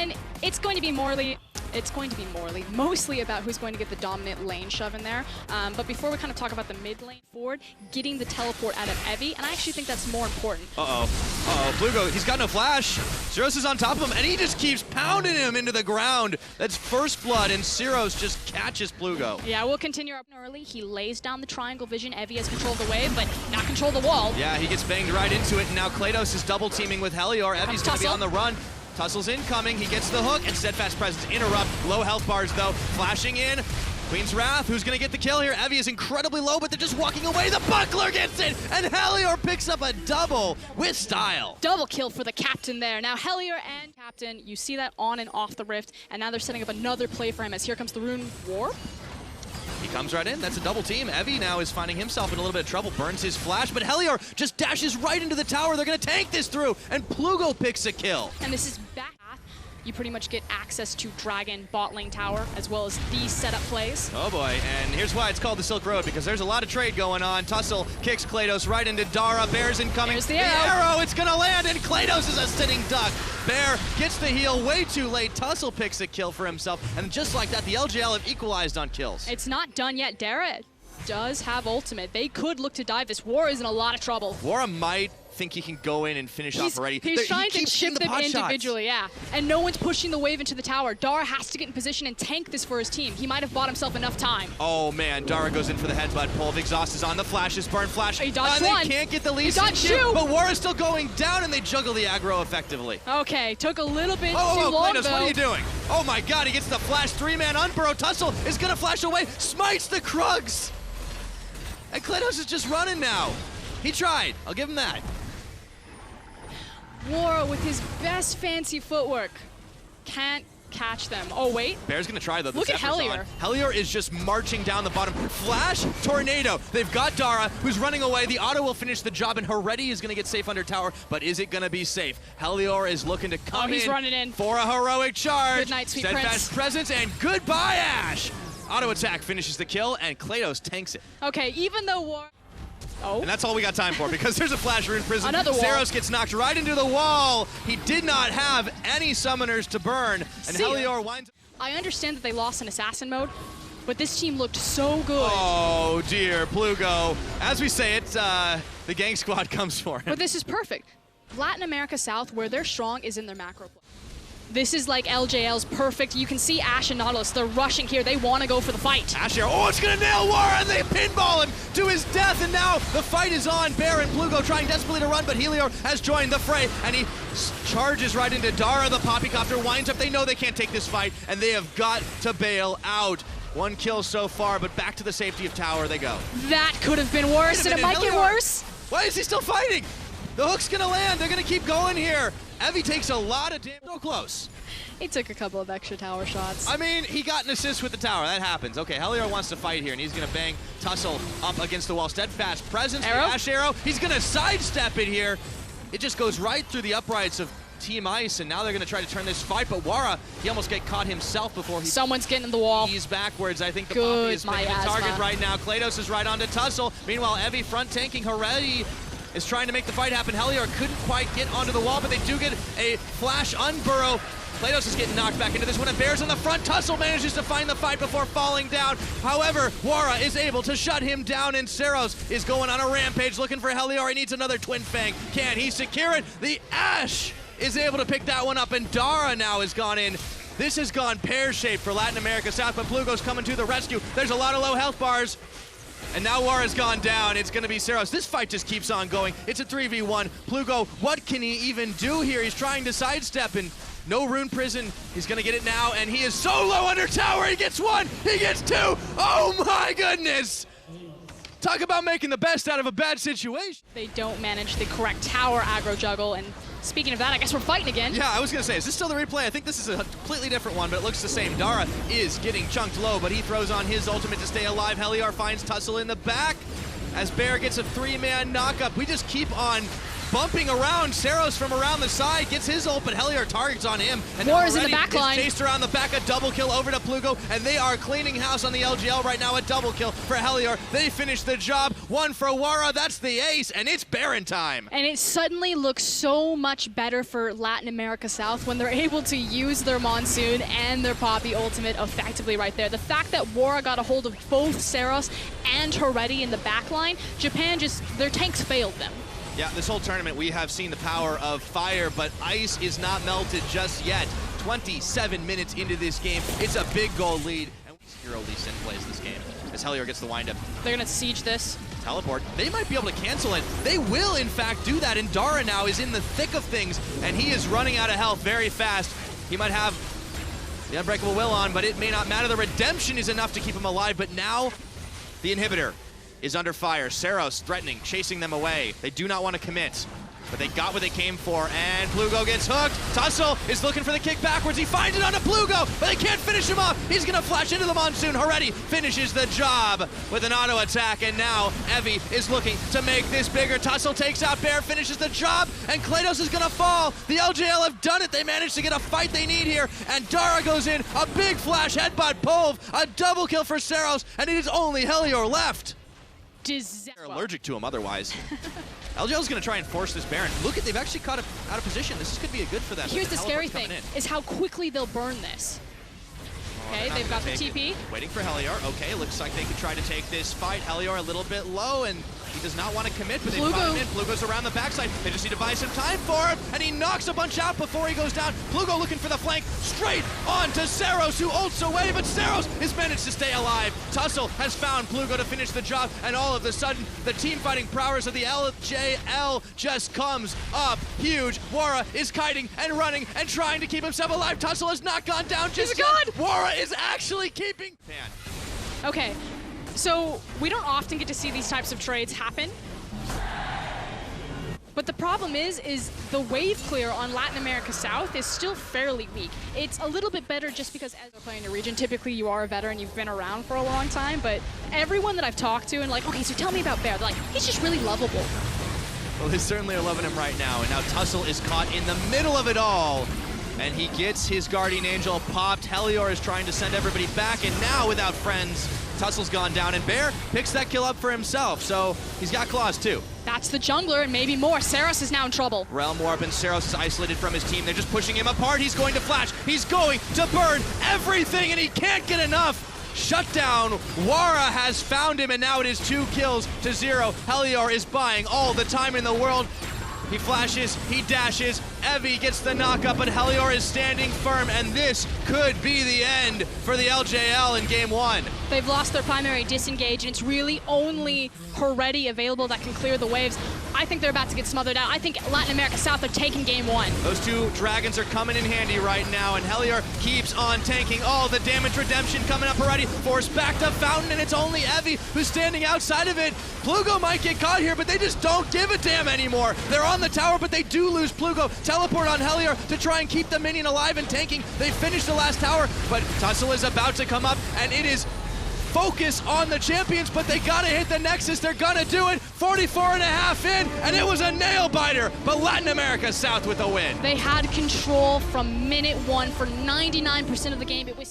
And it's going to be mostly about who's going to get the dominant lane shove in there. But before we kind of talk about the mid lane forward, getting the teleport out of Evie, and I actually think that's more important. Plugo, he's got no flash. Zeros is on top of him, and he just keeps pounding him into the ground. That's first blood, and Zeros just catches Plugo. Yeah, we'll continue up early. He lays down the triangle vision. Evie has control of the wave, but not control of the wall. Yeah, he gets banged right into it, and now Klados is double teaming with Helior. Evie's going to be on the run. Tussle's incoming, he gets the hook, and Steadfast Presence interrupt. Low health bars though, flashing in. Queen's Wrath, who's gonna get the kill here? Evie is incredibly low, but they're just walking away. The Buckler gets it, and Helior picks up a double with style. Double kill for the captain there. Now Helior and captain, you see that on and off the rift, and now they're setting up another play for him as here comes the Rune Warp. He comes right in, that's a double team. Evie now is finding himself in a little bit of trouble, burns his flash, but Helior just dashes right into the tower. They're gonna tank this through, and Plugo picks a kill. And this is back. You pretty much get access to Dragon bot lane tower, as well as these setup plays. Oh boy, and here's why it's called the Silk Road, because there's a lot of trade going on. Tussle kicks Klados right into Dara. Bear's incoming. There's the arrow. It's gonna land, and Klados is a sitting duck. Bear gets the heal way too late. Tussle picks a kill for himself, and just like that, the LJL have equalized on kills. It's not done yet. Dara does have ultimate. They could look to dive this. War is in a lot of trouble. Wara might think he can go in and finish off already. He's trying to chip them individually, yeah. And no one's pushing the wave into the tower. Dara has to get in position and tank this for his team. He might have bought himself enough time. Oh man, Dara goes in for the headbutt pull. Exhaust is on the flashes, burn flash. He dodged one. They can't get the lead. But Wara's still going down, and they juggle the aggro effectively. Okay, took a little bit too long, Klados, though. what are you doing? Oh my god, he gets the flash, three-man unburrow. Tussle is gonna flash away, smites the Krugs! And Klados is just running now. He tried, I'll give him that. Wara with his best fancy footwork can't catch them. Oh wait. Bear's gonna try though. Look at Helior. Helior is just marching down the bottom. Flash, tornado. They've got Dara, who's running away. The auto will finish the job, and Heredi is gonna get safe under tower, but is it gonna be safe? Helior is looking to come he's running in for a heroic charge. Good night, sweet Steadfast Presence, and goodbye, Ash. Auto attack finishes the kill, and Klados tanks it. Okay, even though Wara... Oh. And that's all we got time for, because there's a flash rune prison. Another wall. Zeros gets knocked right into the wall. He did not have any summoners to burn, and Helior winds up. I understand that they lost in assassin mode, but this team looked so good. Oh dear, Plugo. As we say it, the gang squad comes for him. But this is perfect. Latin America South, where they're strong, is in their macro play. This is like LJL's perfect. You can see Ash and Nautilus, they're rushing here. They want to go for the fight. Ash here, oh, it's gonna nail Wara, and they pinball him to his death, and now the fight is on. Bear and Plugo trying desperately to run, but Helior has joined the fray, and he charges right into Dara. The Poppycopter winds up. They know they can't take this fight, and they have got to bail out. One kill so far, but back to the safety of tower they go. That could have been worse, and it might get worse. Why is he still fighting? The hook's gonna land. They're gonna keep going here. Evie takes a lot of damage. So close. He took a couple of extra tower shots. I mean, he got an assist with the tower. That happens. Okay, Helior wants to fight here, and he's going to bang Tussle up against the wall. Steadfast Presence. Arrow? Ash arrow. He's going to sidestep it here. It just goes right through the uprights of Team Ice, and now they're going to try to turn this fight. But Wara, he almost got caught himself before he... Someone's getting in the wall. He's backwards. I think the Poppy is making a target right now. Klados is right onto Tussle. Meanwhile, Evie front tanking. Heredi is trying to make the fight happen. Helior couldn't quite get onto the wall, but they do get a flash unburrow. Klados is getting knocked back into this one, and Bear's in the front. Tussle manages to find the fight before falling down. However, Wara is able to shut him down, and Zeros is going on a rampage looking for Helior. He needs another Twin Fang. Can he secure it? The Ash is able to pick that one up, and Dara now has gone in. This has gone pear-shaped for Latin America South, but Plugo's coming to the rescue. There's a lot of low health bars. And now Wara's gone down. It's going to be Zeros. This fight just keeps on going. It's a 3v1. Plugo, what can he even do here? He's trying to sidestep, and no rune prison. He's going to get it now, and he is so low under tower. He gets one. He gets two. Oh, my goodness. Talk about making the best out of a bad situation. They don't manage the correct tower aggro juggle, and speaking of that, I guess we're fighting again. Yeah, I was going to say, is this still the replay? I think this is a completely different one, but it looks the same. Dara is getting chunked low, but he throws on his ultimate to stay alive. Helior finds Tussle in the back as Bear gets a three-man knockup. We just keep on bumping around. Saros from around the side gets his ult, but Helior targets on him. And War is in the back line. Chased around the back, a double kill over to Plugo, and they are cleaning house on the LJL right now. A double kill for Helior. They finish the job. One for Wara. That's the ace, and it's Baron time. And it suddenly looks so much better for Latin America South when they're able to use their Monsoon and their Poppy ultimate effectively right there. The fact that Wara got a hold of both Saros and Heretti in the back line, Japan just, their tanks failed them. Yeah, this whole tournament we have seen the power of fire, but ice is not melted just yet. 27 minutes into this game, it's a big goal lead. And Hero Lee Sin plays this game as Helior gets the windup. They're gonna siege this. Teleport. They might be able to cancel it. They will, in fact, do that. And Dara now is in the thick of things, and he is running out of health very fast. He might have the Unbreakable Will on, but it may not matter. The redemption is enough to keep him alive, but now the inhibitor is under fire. Saros threatening, chasing them away. They do not want to commit, but they got what they came for, and Plugo gets hooked. Tussle is looking for the kick backwards. He finds it onto Plugo, but they can't finish him off. He's gonna flash into the Monsoon. Heretti finishes the job with an auto attack, and now Evie is looking to make this bigger. Tussle takes out Bear, finishes the job, and Klados is gonna fall. The LJL have done it. They managed to get a fight they need here, and Dara goes in, a big flash headbutt Pove, a double kill for Saros, and it is only Helior left. They're allergic to him otherwise. LJL's gonna try and force this Baron. Look at, they've actually caught it out of position. This could be a good for them. Here's the scary thing, is how quickly they'll burn this. Okay, they've got the TP. Waiting for Helior. Okay, looks like they could try to take this fight. Helior a little bit low, and he does not want to commit, but they fight him in. Plugo's around the backside. They just need to buy some time for him, and he knocks a bunch out before he goes down. Plugo looking for the flank, straight on to Saros, who ults away, but Saros has managed to stay alive. Tussle has found Plugo to finish the job, and all of a sudden, the team fighting prowess of the LJL just comes up huge. Wara is kiting and running and trying to keep himself alive. Tussle has not gone down just yet. Wara is actually keeping. Man. Okay. So, we don't often get to see these types of trades happen. But the problem is the wave clear on Latin America South is still fairly weak. It's a little bit better just because as you're playing a region, typically you are a veteran, you've been around for a long time, but everyone that I've talked to and like, okay, so tell me about Bear, they're like, he's just really lovable. Well, they certainly are loving him right now, and now Tussle is caught in the middle of it all. And he gets his Guardian Angel popped. Helior is trying to send everybody back, and now without friends, Tussle's gone down, and Bear picks that kill up for himself, so he's got claws too. That's the jungler, and maybe more. Saros is now in trouble. Realm Warp, and Saros is isolated from his team. They're just pushing him apart. He's going to flash. He's going to burn everything, and he can't get enough. Shutdown. Wara has found him, and now it is 2 kills to 0. Helior is buying all the time in the world. He flashes, he dashes, Evie gets the knockup, but Helior is standing firm, and this could be the end for the LJL in Game 1. They've lost their primary disengage, and it's really only Heretti available that can clear the waves. I think they're about to get smothered out. I think Latin America South are taking Game 1. Those 2 dragons are coming in handy right now, and Helior keeps on tanking all the damage. Redemption coming up already. Force back to Fountain, and it's only Evie who's standing outside of it. Plugo might get caught here, but they just don't give a damn anymore. They're on the tower, but they do lose Plugo. Teleport on Helior to try and keep the minion alive and tanking. They finish the last tower, but Tussle is about to come up, and it is focus on the champions, but they gotta hit the Nexus. They're gonna do it. 44.5 in, and it was a nail biter, but Latin America South with a win. They had control from minute 1 for 99% of the game. It was